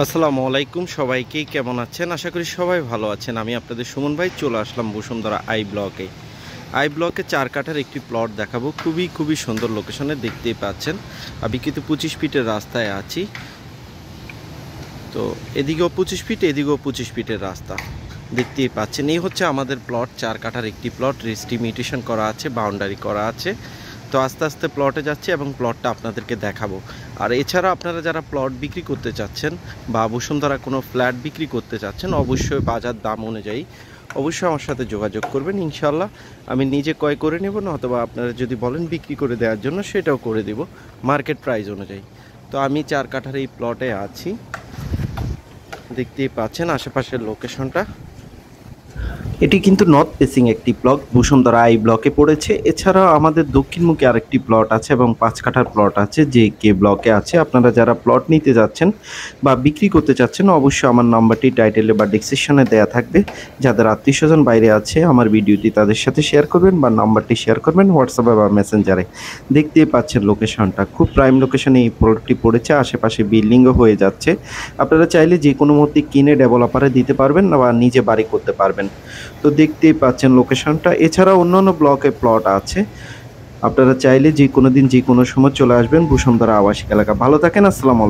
আসসালামু আলাইকুম, সবাইকে কেমন আছেন? আশা করি সবাই ভালো আছেন। আমি আপনাদের সুমন ভাই চলে আসলাম বসুন্ধরা আই ব্লকে 4 কাঠার একটি প্লট দেখাবো। খুবই সুন্দর লোকেশনে, দেখতেই পাচ্ছেন। আমি কিন্তু 25 ফিটের রাস্তায় আছি। তো এদিকেও 25 ফিট, এদিকেও 25 ফিটের রাস্তা, দেখতেই পাচ্ছেন। এই হচ্ছে আমাদের প্লট, 4 কাঠার একটি প্লট, রেস্টিমিটেশন করা আছে, বাউন্ডারি করা আছে। তো আস্তে আস্তে প্লটে যাচ্ছে এবং প্লটটা আপনাদেরকে দেখাবো। আর এছাড়া আপনারা যারা প্লট বিক্রি করতে চাচ্ছেন বা বসুন্ধরা কোনো ফ্ল্যাট বিক্রি করতে চাচ্ছেন, অবশ্যই বাজার দাম অনুযায়ী অবশ্যই আমার সাথে যোগাযোগ করবেন। ইনশাল্লাহ আমি নিজে ক্রয় করে নেব, না অথবা আপনারা যদি বলেন বিক্রি করে দেওয়ার জন্য, সেটাও করে দেব মার্কেট প্রাইস অনুযায়ী। তো আমি 4 কাঠার এই প্লটে আছি, দেখতেই পাচ্ছেন আশেপাশের লোকেশনটা। এটি কিন্তু নর্থ ফেসিং একটি ব্লক, বসুন্ধরা আই ব্লকে পড়েছে। এছাড়াও আমাদের দক্ষিণমুখী আরেকটি প্লট আছে এবং 5 কাঠার প্লট আছে, যে কে ব্লকে আছে। আপনারা যারা প্লট নিতে যাচ্ছেন বা বিক্রি করতে চাচ্ছেন, অবশ্যই আমার নাম্বারটি টাইটেলে বা ডিসক্রিপশনে দেওয়া থাকবে। যাদের আত্মীয় স্বজন বাইরে আছে, আমার ভিডিওটি তাদের সাথে শেয়ার করবেন বা নাম্বারটি শেয়ার করবেন হোয়াটসঅ্যাপে বা মেসেঞ্জারে। দেখতেই পাচ্ছেন লোকেশনটা, খুব প্রাইম লোকেশনে এই প্লটটি পড়েছে। আশেপাশে বিল্ডিংও হয়ে যাচ্ছে। আপনারা চাইলে যে কোনো মধ্যে কিনে ডেভেলপারে দিতে পারবেন বা নিজে বাড়ি করতে পারবেন। তো দেখতেই পাচ্ছেন লোকেশনটা। এছাড়া অন্যান্য ব্লকে প্লট আছে, আপনারা চাইলে যে কোনো দিন যে কোনো সময় চলে আসবেন বসুন্ধরা আবাসিক এলাকা। ভালো থাকেন, আসসালামু আলাইকুম।